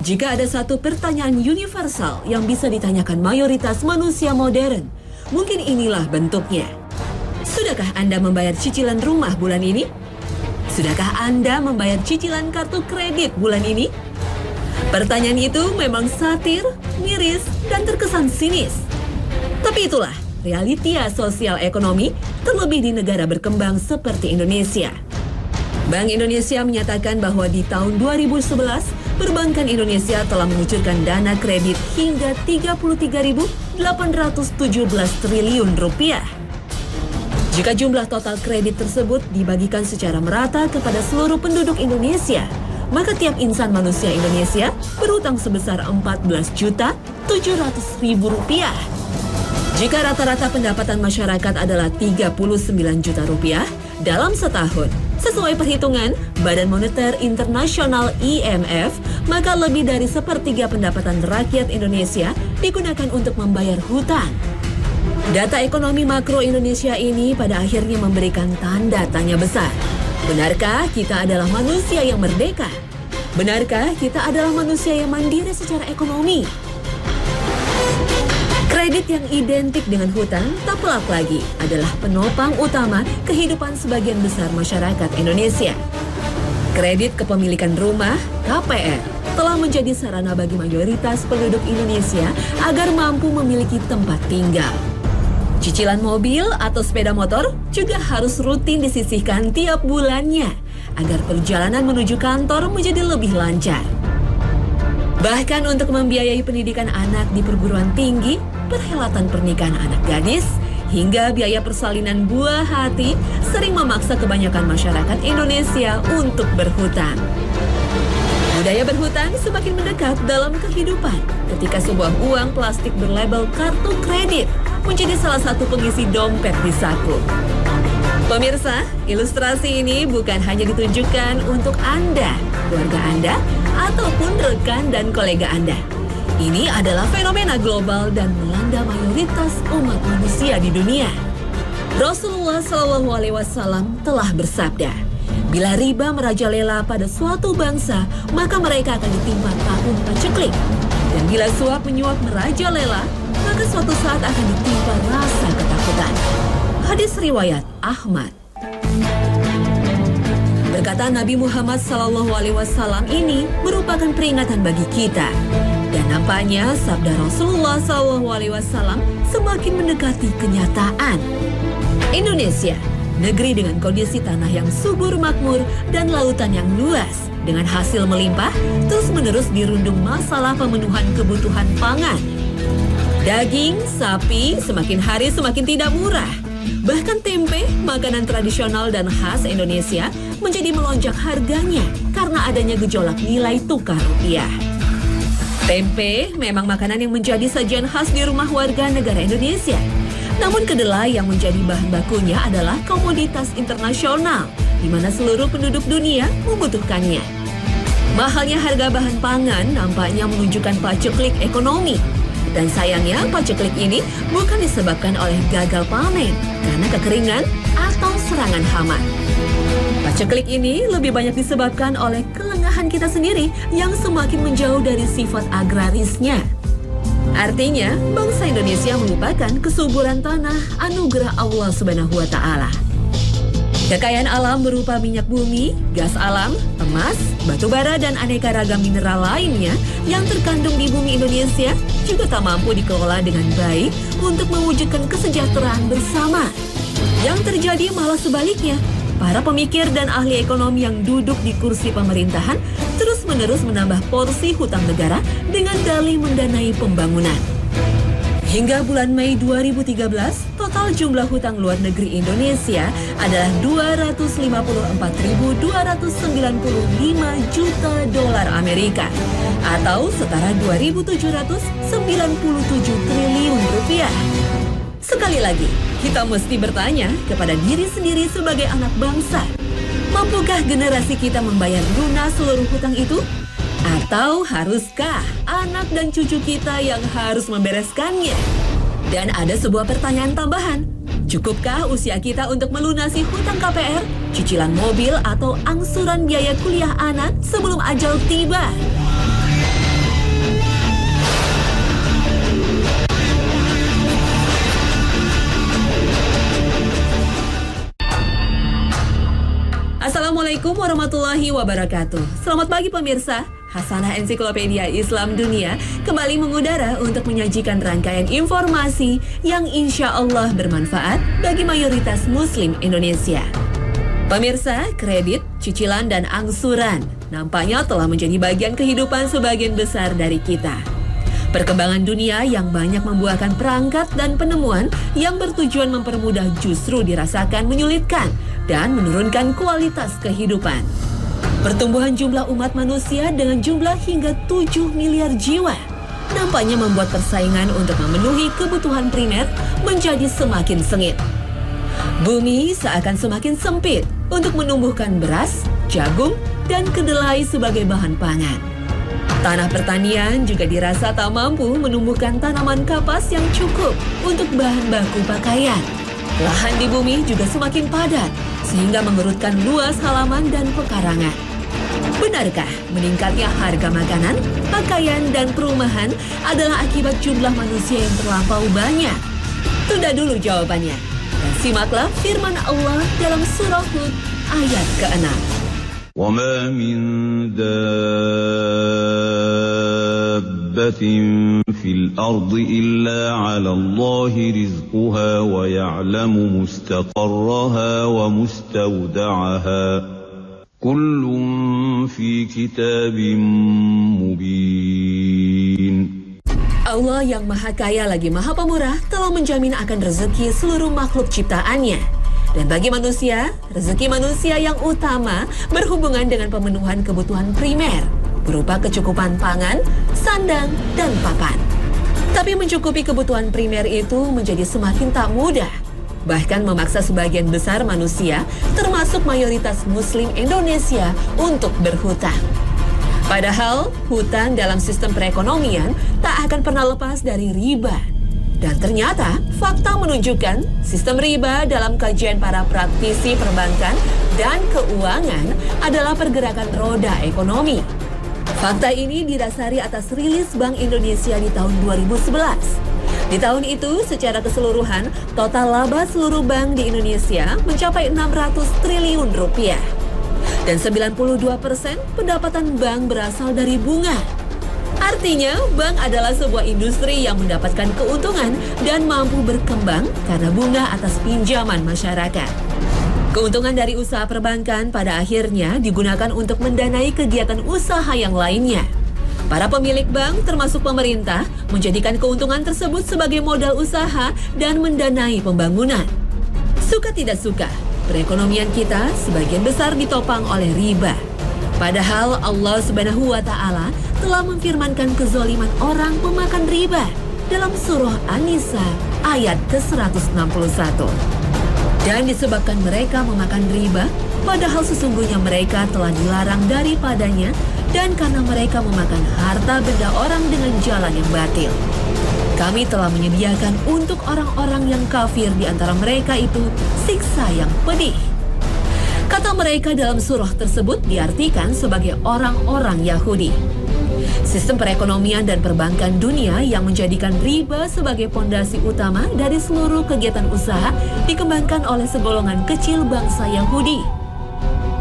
Jika ada satu pertanyaan universal yang bisa ditanyakan mayoritas manusia modern, mungkin inilah bentuknya. Sudahkah Anda membayar cicilan rumah bulan ini? Sudahkah Anda membayar cicilan kartu kredit bulan ini? Pertanyaan itu memang satir, miris, dan terkesan sinis. Tapi itulah realita sosial ekonomi, terlebih di negara berkembang seperti Indonesia. Bank Indonesia menyatakan bahwa di tahun 2011, perbankan Indonesia telah mengucurkan dana kredit hingga 33.817 triliun rupiah. Jika jumlah total kredit tersebut dibagikan secara merata kepada seluruh penduduk Indonesia, maka tiap insan manusia Indonesia berhutang sebesar 14.700.000 rupiah. Jika rata-rata pendapatan masyarakat adalah 39 juta rupiah dalam setahun, sesuai perhitungan Badan Moneter Internasional IMF, maka lebih dari sepertiga pendapatan rakyat Indonesia digunakan untuk membayar hutang. Data ekonomi makro Indonesia ini pada akhirnya memberikan tanda tanya besar. Benarkah kita adalah manusia yang merdeka? Benarkah kita adalah manusia yang mandiri secara ekonomi? Kredit yang identik dengan hutang tak pelak lagi adalah penopang utama kehidupan sebagian besar masyarakat Indonesia. Kredit kepemilikan rumah, KPR, telah menjadi sarana bagi mayoritas penduduk Indonesia agar mampu memiliki tempat tinggal. Cicilan mobil atau sepeda motor juga harus rutin disisihkan tiap bulannya agar perjalanan menuju kantor menjadi lebih lancar. Bahkan untuk membiayai pendidikan anak di perguruan tinggi, perhelatan pernikahan anak gadis, hingga biaya persalinan buah hati sering memaksa kebanyakan masyarakat Indonesia untuk berhutang. Budaya berhutang semakin mendekat dalam kehidupan ketika sebuah uang plastik berlabel kartu kredit menjadi salah satu pengisi dompet di saku. Pemirsa, ilustrasi ini bukan hanya ditunjukkan untuk Anda, keluarga Anda, ataupun rekan dan kolega Anda. Ini adalah fenomena global dan melanda mayoritas umat manusia di dunia. Rasulullah SAW telah bersabda, bila riba merajalela pada suatu bangsa, maka mereka akan ditimpa tahun paceklik. Dan bila suap menyuap merajalela, maka suatu saat akan ditimpa rasa ketakutan. Hadis riwayat Ahmad. Perkataan Nabi Muhammad SAW ini merupakan peringatan bagi kita. Dan nampaknya sabda Rasulullah SAW semakin mendekati kenyataan. Indonesia, negeri dengan kondisi tanah yang subur makmur dan lautan yang luas, dengan hasil melimpah, terus-menerus dirundung masalah pemenuhan kebutuhan pangan. Daging, sapi semakin hari semakin tidak murah. Bahkan tempe, makanan tradisional dan khas Indonesia, menjadi melonjak harganya karena adanya gejolak nilai tukar rupiah. Tempe memang makanan yang menjadi sajian khas di rumah warga negara Indonesia. Namun kedelai yang menjadi bahan bakunya adalah komoditas internasional, di mana seluruh penduduk dunia membutuhkannya. Mahalnya harga bahan pangan nampaknya menunjukkan paceklik ekonomi. Dan sayangnya paceklik ini bukan disebabkan oleh gagal panen karena kekeringan atau serangan hama. Paceklik ini lebih banyak disebabkan oleh kelengahan kita sendiri yang semakin menjauh dari sifat agrarisnya. Artinya, bangsa Indonesia melupakan kesuburan tanah anugerah Allah Subhanahu wa Ta'ala. Kekayaan alam berupa minyak bumi, gas alam, emas, batu bara, dan aneka ragam mineral lainnya yang terkandung di bumi Indonesia juga tak mampu dikelola dengan baik untuk mewujudkan kesejahteraan bersama. Yang terjadi malah sebaliknya. Para pemikir dan ahli ekonomi yang duduk di kursi pemerintahan terus-menerus menambah porsi hutang negara dengan dalih mendanai pembangunan. Hingga bulan Mei 2013, total jumlah hutang luar negeri Indonesia adalah 254.295 juta dolar Amerika atau setara 2.797 triliun rupiah. Sekali lagi, kita mesti bertanya kepada diri sendiri sebagai anak bangsa, mampukah generasi kita membayar lunas seluruh hutang itu? Atau haruskah anak dan cucu kita yang harus membereskannya? Dan ada sebuah pertanyaan tambahan. Cukupkah usia kita untuk melunasi hutang KPR, cicilan mobil, atau angsuran biaya kuliah anak sebelum ajal tiba? Assalamualaikum warahmatullahi wabarakatuh. Selamat pagi pemirsa. Hasanah Ensiklopedia Islam Dunia kembali mengudara untuk menyajikan rangkaian informasi yang insya Allah bermanfaat bagi mayoritas Muslim Indonesia. Pemirsa, kredit, cicilan, dan angsuran nampaknya telah menjadi bagian kehidupan sebagian besar dari kita. Perkembangan dunia yang banyak membuahkan perangkat dan penemuan yang bertujuan mempermudah justru dirasakan menyulitkan dan menurunkan kualitas kehidupan. Pertumbuhan jumlah umat manusia dengan jumlah hingga 7 miliar jiwa nampaknya membuat persaingan untuk memenuhi kebutuhan primer menjadi semakin sengit. Bumi seakan semakin sempit untuk menumbuhkan beras, jagung, dan kedelai sebagai bahan pangan. Tanah pertanian juga dirasa tak mampu menumbuhkan tanaman kapas yang cukup untuk bahan baku pakaian. Lahan di bumi juga semakin padat sehingga mengerutkan luas halaman dan pekarangan. Benarkah meningkatnya harga makanan, pakaian, dan perumahan adalah akibat jumlah manusia yang terlampau banyak? Tunda dulu jawabannya, dan simaklah firman Allah dalam surah Hud ayat ke-6. وَمَا مِن دَابَّةٍ فِي الْأَرْضِ إِلَّا عَلَى اللَّهِ رِزْقُهَا وَيَعْلَمُ مُسْتَقَرَّهَا وَمُسْتَوْدَعَهَا كُلٌّ فِي كِتَابٍ مُبِينٍ. Allah yang Maha Kaya lagi Maha Pemurah telah menjamin akan rezeki seluruh makhluk ciptaannya. Dan bagi manusia, rezeki manusia yang utama berhubungan dengan pemenuhan kebutuhan primer, berupa kecukupan pangan, sandang, dan papan. Tapi mencukupi kebutuhan primer itu menjadi semakin tak mudah, bahkan memaksa sebagian besar manusia, termasuk mayoritas Muslim Indonesia, untuk berhutang. Padahal, hutang dalam sistem perekonomian tak akan pernah lepas dari riba. Dan ternyata, fakta menunjukkan sistem riba dalam kajian para praktisi perbankan dan keuangan adalah pergerakan roda ekonomi. Fakta ini didasari atas rilis Bank Indonesia di tahun 2011. Di tahun itu, secara keseluruhan, total laba seluruh bank di Indonesia mencapai 600 triliun rupiah. Dan 92% pendapatan bank berasal dari bunga. Artinya, bank adalah sebuah industri yang mendapatkan keuntungan dan mampu berkembang karena bunga atas pinjaman masyarakat. Keuntungan dari usaha perbankan pada akhirnya digunakan untuk mendanai kegiatan usaha yang lainnya. Para pemilik bank, termasuk pemerintah, menjadikan keuntungan tersebut sebagai modal usaha dan mendanai pembangunan. Suka tidak suka, perekonomian kita sebagian besar ditopang oleh riba. Padahal Allah Subhanahu wa Ta'ala telah memfirmankan kezaliman orang memakan riba dalam surah An-Nisa ayat ke-161. Dan disebabkan mereka memakan riba, padahal sesungguhnya mereka telah dilarang daripadanya, dan karena mereka memakan harta benda orang dengan jalan yang batil. Kami telah menyediakan untuk orang-orang yang kafir di antara mereka itu siksa yang pedih. Kata mereka dalam surah tersebut diartikan sebagai orang-orang Yahudi. Sistem perekonomian dan perbankan dunia yang menjadikan riba sebagai pondasi utama dari seluruh kegiatan usaha dikembangkan oleh segolongan kecil bangsa Yahudi.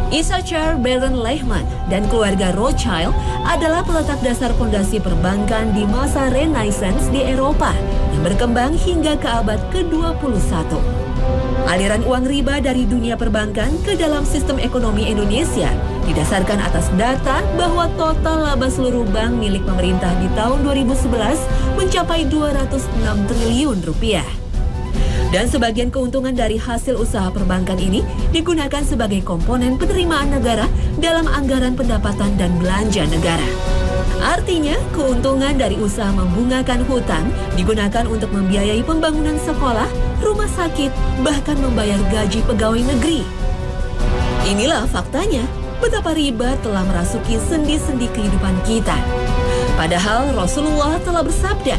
Issachar Baron Lehman dan keluarga Rothschild adalah peletak dasar pondasi perbankan di masa Renaissance di Eropa yang berkembang hingga ke abad ke-21. Aliran uang riba dari dunia perbankan ke dalam sistem ekonomi Indonesia didasarkan atas data bahwa total laba seluruh bank milik pemerintah di tahun 2011 mencapai 206 triliun rupiah. Dan sebagian keuntungan dari hasil usaha perbankan ini digunakan sebagai komponen penerimaan negara dalam anggaran pendapatan dan belanja negara. Artinya, keuntungan dari usaha membungakan hutang digunakan untuk membiayai pembangunan sekolah, rumah sakit, bahkan membayar gaji pegawai negeri. Inilah faktanya, betapa riba telah merasuki sendi-sendi kehidupan kita. Padahal Rasulullah telah bersabda,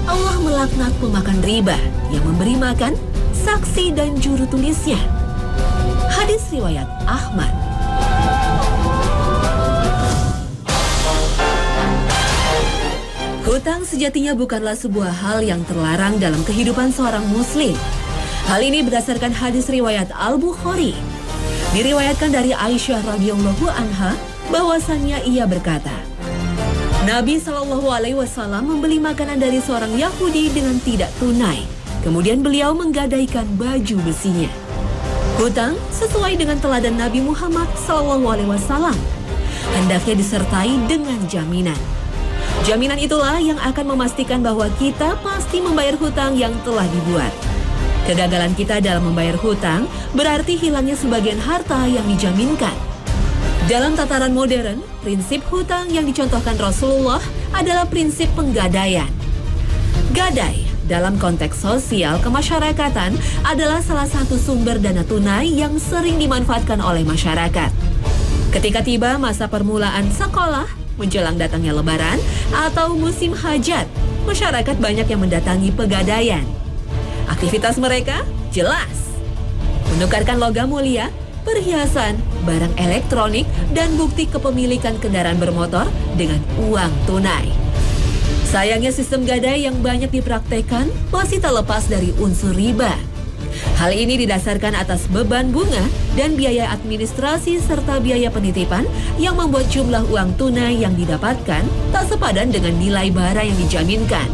Allah melaknat pemakan riba yang memberi makan, saksi dan juru tulisnya. Hadis riwayat Ahmad. Hutang sejatinya bukanlah sebuah hal yang terlarang dalam kehidupan seorang muslim. Hal ini berdasarkan hadis riwayat Al-Bukhari. Diriwayatkan dari Aisyah radhiyallahu anha bahwasannya ia berkata, Nabi Shallallahu Alaihi Wasallam membeli makanan dari seorang Yahudi dengan tidak tunai. Kemudian beliau menggadaikan baju besinya. Hutang sesuai dengan teladan Nabi Muhammad Shallallahu Alaihi Wasallam hendaknya disertai dengan jaminan. Jaminan itulah yang akan memastikan bahwa kita pasti membayar hutang yang telah dibuat. Kegagalan kita dalam membayar hutang berarti hilangnya sebagian harta yang dijaminkan. Dalam tataran modern, prinsip hutang yang dicontohkan Rasulullah adalah prinsip penggadaian. Gadai dalam konteks sosial kemasyarakatan adalah salah satu sumber dana tunai yang sering dimanfaatkan oleh masyarakat. Ketika tiba masa permulaan sekolah, menjelang datangnya lebaran atau musim hajat, masyarakat banyak yang mendatangi pegadaian. Aktivitas mereka jelas menukarkan logam mulia, perhiasan, barang elektronik, dan bukti kepemilikan kendaraan bermotor dengan uang tunai. Sayangnya sistem gadai yang banyak dipraktekkan masih tak lepas dari unsur riba. Hal ini didasarkan atas beban bunga dan biaya administrasi serta biaya penitipan yang membuat jumlah uang tunai yang didapatkan tak sepadan dengan nilai barang yang dijaminkan.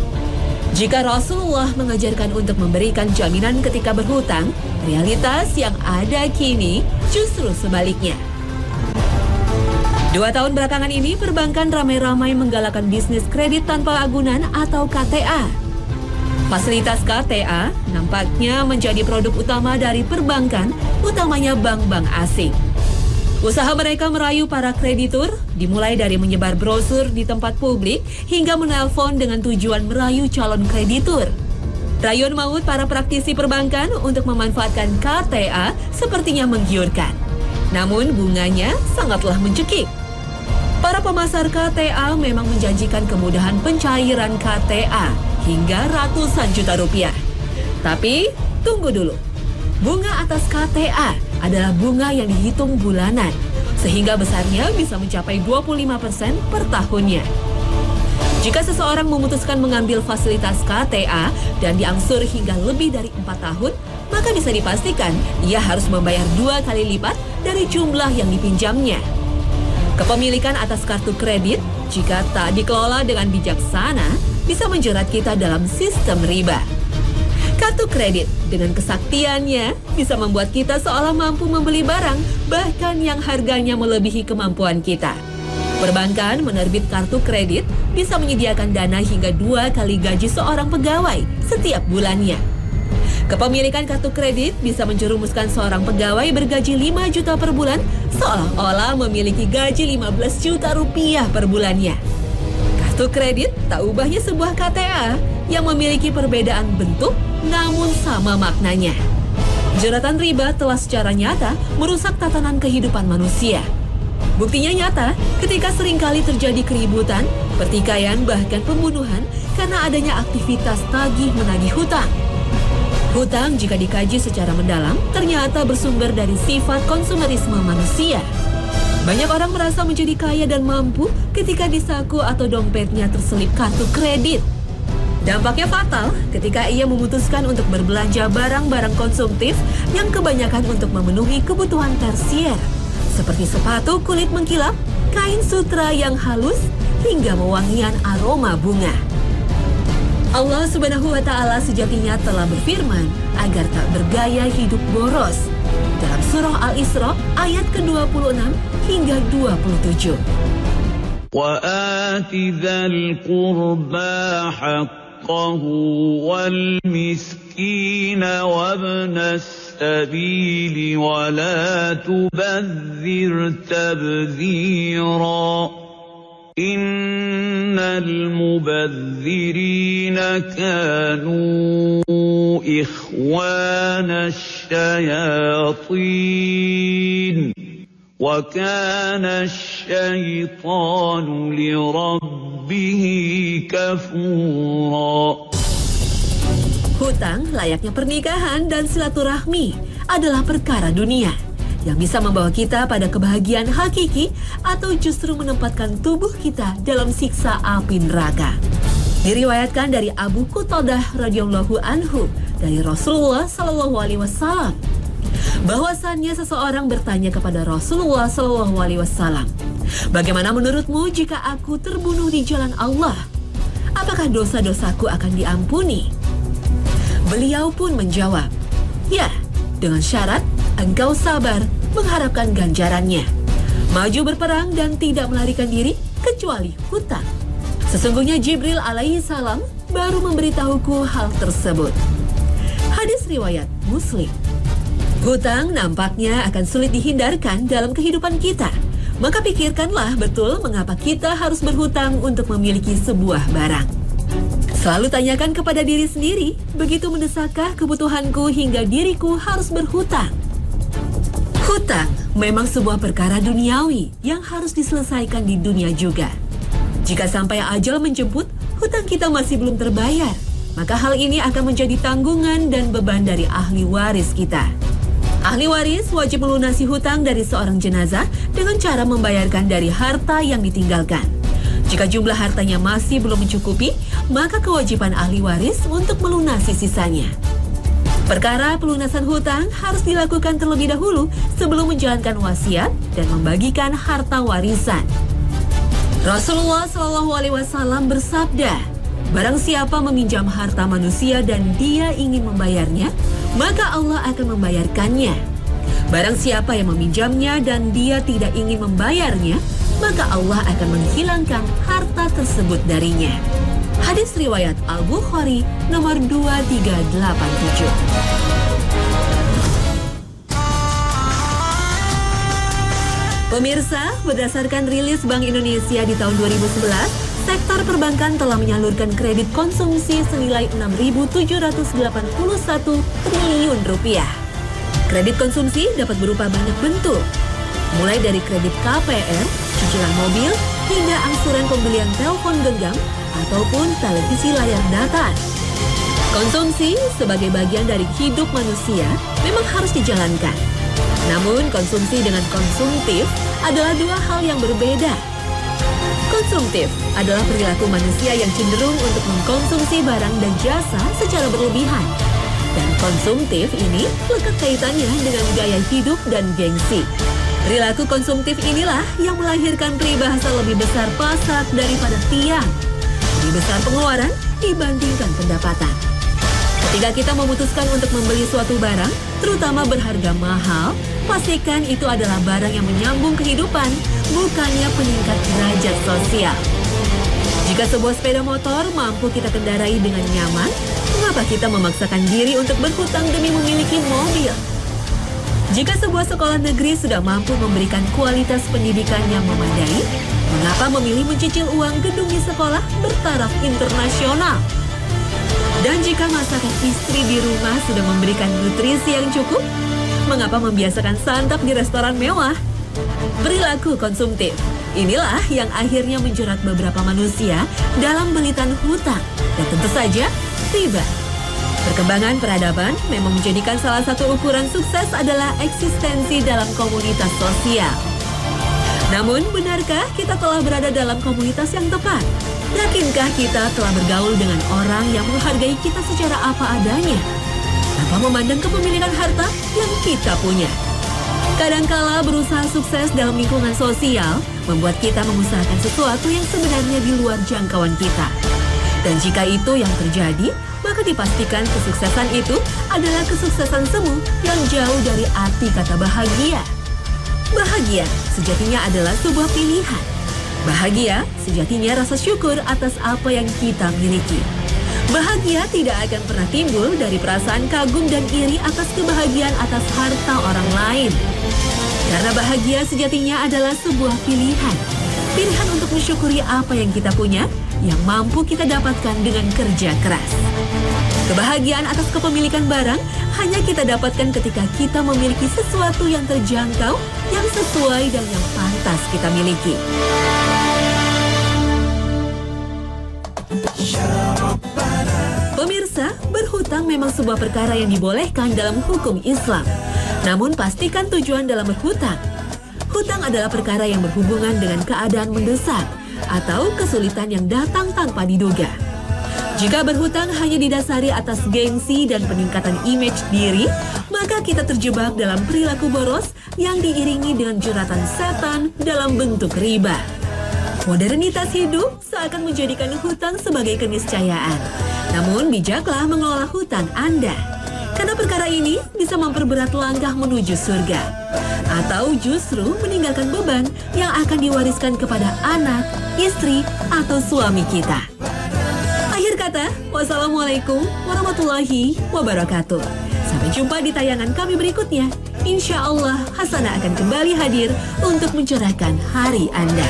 Jika Rasulullah mengajarkan untuk memberikan jaminan ketika berhutang, realitas yang ada kini justru sebaliknya. 2 tahun belakangan ini, perbankan ramai-ramai menggalakkan bisnis kredit tanpa agunan atau KTA. Fasilitas KTA nampaknya menjadi produk utama dari perbankan, utamanya bank-bank asing. Usaha mereka merayu para kreditur dimulai dari menyebar brosur di tempat publik hingga menelpon dengan tujuan merayu calon kreditur. Rayuan maut para praktisi perbankan untuk memanfaatkan KTA sepertinya menggiurkan. Namun bunganya sangatlah mencekik. Para pemasar KTA memang menjanjikan kemudahan pencairan KTA hingga ratusan juta rupiah. Tapi tunggu dulu. Bunga atas KTA adalah bunga yang dihitung bulanan, sehingga besarnya bisa mencapai 25% per tahunnya. Jika seseorang memutuskan mengambil fasilitas KTA dan diangsur hingga lebih dari 4 tahun, maka bisa dipastikan ia harus membayar 2 kali lipat dari jumlah yang dipinjamnya. Kepemilikan atas kartu kredit, jika tak dikelola dengan bijaksana, bisa menjerat kita dalam sistem riba. Kartu kredit dengan kesaktiannya bisa membuat kita seolah mampu membeli barang bahkan yang harganya melebihi kemampuan kita. Perbankan menerbit kartu kredit bisa menyediakan dana hingga 2 kali gaji seorang pegawai setiap bulannya. Kepemilikan kartu kredit bisa menjerumuskan seorang pegawai bergaji 5 juta per bulan seolah-olah memiliki gaji 15 juta rupiah per bulannya. Kartu kredit tak ubahnya sebuah KTA yang memiliki perbedaan bentuk namun sama maknanya. Jeratan riba telah secara nyata merusak tatanan kehidupan manusia. Buktinya nyata ketika seringkali terjadi keributan, pertikaian, bahkan pembunuhan karena adanya aktivitas tagih menagih hutang. Hutang jika dikaji secara mendalam ternyata bersumber dari sifat konsumerisme manusia. Banyak orang merasa menjadi kaya dan mampu ketika di saku atau dompetnya terselip kartu kredit. Dampaknya fatal ketika ia memutuskan untuk berbelanja barang-barang konsumtif yang kebanyakan untuk memenuhi kebutuhan tersier, seperti sepatu kulit mengkilap, kain sutra yang halus, hingga mewangian aroma bunga. Allah Subhanahu wa Ta'ala sejatinya telah berfirman agar tak bergaya hidup boros dalam surah Al-Isra ayat ke-26 hingga 27. وَآتِ ذَا الْقُرْبَى حَقَّهُ وَالْمِسْكِينَ وَابْنَ السَّبِيلِ وَلَا تُبَذِّرْ تَبْذِيرًا إِنَّ الْمُبَذِّرِينَ كَانُوا إِخْوَانَ الشَّيَاطِينِ وَكَانَ الشَّيْطَانُ لِرَبِّهِ كَفُورًا. Hutang layaknya pernikahan dan silaturahmi adalah perkara dunia yang bisa membawa kita pada kebahagiaan hakiki atau justru menempatkan tubuh kita dalam siksa api neraka. Diriwayatkan dari Abu Qatadah radhiyallahu anhu dari Rasulullah sallallahu alaihi wasallam, bahwasannya seseorang bertanya kepada Rasulullah SAW, "Bagaimana menurutmu jika aku terbunuh di jalan Allah? Apakah dosa-dosaku akan diampuni?" Beliau pun menjawab, "Ya, dengan syarat engkau sabar mengharapkan ganjarannya, maju berperang dan tidak melarikan diri kecuali hutang. Sesungguhnya Jibril alaihi salam baru memberitahuku hal tersebut." Hadis riwayat Muslim. Hutang nampaknya akan sulit dihindarkan dalam kehidupan kita. Maka pikirkanlah betul mengapa kita harus berhutang untuk memiliki sebuah barang. Selalu tanyakan kepada diri sendiri, begitu mendesakkah kebutuhanku hingga diriku harus berhutang? Hutang memang sebuah perkara duniawi yang harus diselesaikan di dunia juga. Jika sampai ajal menjemput, hutang kita masih belum terbayar, maka hal ini akan menjadi tanggungan dan beban dari ahli waris kita. Ahli waris wajib melunasi hutang dari seorang jenazah dengan cara membayarkan dari harta yang ditinggalkan. Jika jumlah hartanya masih belum mencukupi, maka kewajiban ahli waris untuk melunasi sisanya. Perkara pelunasan hutang harus dilakukan terlebih dahulu sebelum menjalankan wasiat dan membagikan harta warisan. Rasulullah SAW bersabda, "Barang siapa meminjam harta manusia dan dia ingin membayarnya, maka Allah akan membayarkannya. Barang siapa yang meminjamnya dan dia tidak ingin membayarnya, maka Allah akan menghilangkan harta tersebut darinya." Hadis riwayat Al-Bukhari nomor 2387. Pemirsa, berdasarkan rilis Bank Indonesia di tahun 2011, sektor perbankan telah menyalurkan kredit konsumsi senilai 6.781 triliun rupiah. Kredit konsumsi dapat berupa banyak bentuk, mulai dari kredit KPR, cicilan mobil, hingga angsuran pembelian telepon genggam ataupun televisi layar datar. Konsumsi sebagai bagian dari hidup manusia memang harus dijalankan. Namun konsumsi dengan konsumtif adalah dua hal yang berbeda. Konsumtif adalah perilaku manusia yang cenderung untuk mengkonsumsi barang dan jasa secara berlebihan. Dan konsumtif ini lekat kaitannya dengan gaya hidup dan gengsi. Perilaku konsumtif inilah yang melahirkan peribahasa lebih besar pasak daripada tiang. Lebih besar pengeluaran dibandingkan pendapatan. Ketika kita memutuskan untuk membeli suatu barang, terutama berharga mahal, pastikan itu adalah barang yang menyambung kehidupan, bukannya peningkat derajat sosial. Jika sebuah sepeda motor mampu kita kendarai dengan nyaman, mengapa kita memaksakan diri untuk berhutang demi memiliki mobil? Jika sebuah sekolah negeri sudah mampu memberikan kualitas pendidikan yang memadai, mengapa memilih mencicil uang gedung di sekolah bertaraf internasional? Dan jika masakan istri di rumah sudah memberikan nutrisi yang cukup, mengapa membiasakan santap di restoran mewah? Perilaku konsumtif inilah yang akhirnya menjerat beberapa manusia dalam belitan hutang dan tentu saja riba. Perkembangan peradaban memang menjadikan salah satu ukuran sukses adalah eksistensi dalam komunitas sosial. Namun, benarkah kita telah berada dalam komunitas yang tepat? Yakinkah kita telah bergaul dengan orang yang menghargai kita secara apa adanya, tanpa memandang kepemilikan harta yang kita punya? Kadangkala berusaha sukses dalam lingkungan sosial membuat kita mengusahakan sesuatu yang sebenarnya di luar jangkauan kita. Dan jika itu yang terjadi, maka dipastikan kesuksesan itu adalah kesuksesan semu yang jauh dari arti kata bahagia. Bahagia sejatinya adalah sebuah pilihan. Bahagia sejatinya rasa syukur atas apa yang kita miliki. Bahagia tidak akan pernah timbul dari perasaan kagum dan iri atas kebahagiaan atas harta orang lain. Karena bahagia sejatinya adalah sebuah pilihan. Pilihan untuk mensyukuri apa yang kita punya, yang mampu kita dapatkan dengan kerja keras. Kebahagiaan atas kepemilikan barang hanya kita dapatkan ketika kita memiliki sesuatu yang terjangkau, yang sesuai dan yang pantas kita miliki. Pemirsa, berhutang memang sebuah perkara yang dibolehkan dalam hukum Islam. Namun pastikan tujuan dalam berhutang. Hutang adalah perkara yang berhubungan dengan keadaan mendesak atau kesulitan yang datang tanpa diduga. Jika berhutang hanya didasari atas gengsi dan peningkatan image diri, maka jika kita terjebak dalam perilaku boros yang diiringi dengan jeratan setan dalam bentuk riba. Modernitas hidup seakan menjadikan hutang sebagai keniscayaan. Namun bijaklah mengelola hutang Anda. Karena perkara ini bisa memperberat langkah menuju surga. Atau justru meninggalkan beban yang akan diwariskan kepada anak, istri, atau suami kita. Akhir kata, wassalamualaikum warahmatullahi wabarakatuh. Sampai jumpa di tayangan kami berikutnya. Insya Allah, Hasanah akan kembali hadir untuk mencerahkan hari Anda.